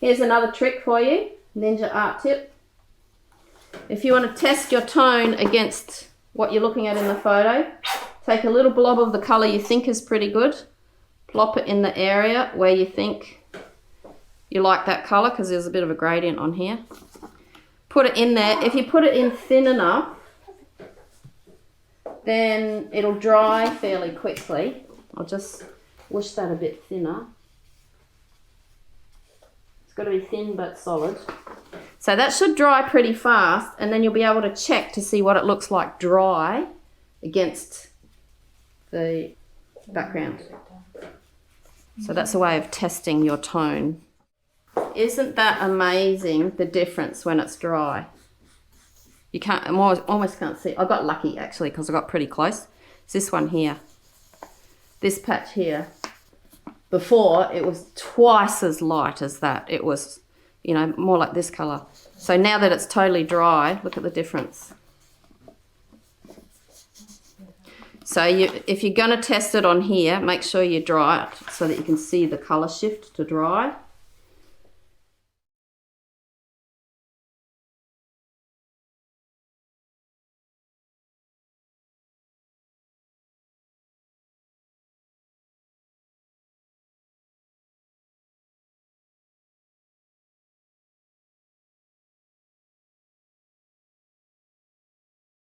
Here's another trick for you, ninja art tip. If you want to test your tone against what you're looking at in the photo, take a little blob of the colour you think is pretty good, plop it in the area where you think you like that colour, because there's a bit of a gradient on here. Put it in there. If you put it in thin enough, then it'll dry fairly quickly. I'll just wish that a bit thinner. It's got to be thin but solid. So that should dry pretty fast, and then you'll be able to check to see what it looks like dry against the background. So that's a way of testing your tone. Isn't that amazing, the difference when it's dry? You can't, almost can't see. I got lucky actually because I got pretty close. It's this one here. This patch here. Before it was twice as light as that. It was, you know, more like this colour. So now that it's totally dry, look at the difference. So if you're going to test it on here, make sure you dry it so that you can see the colour shift to dry.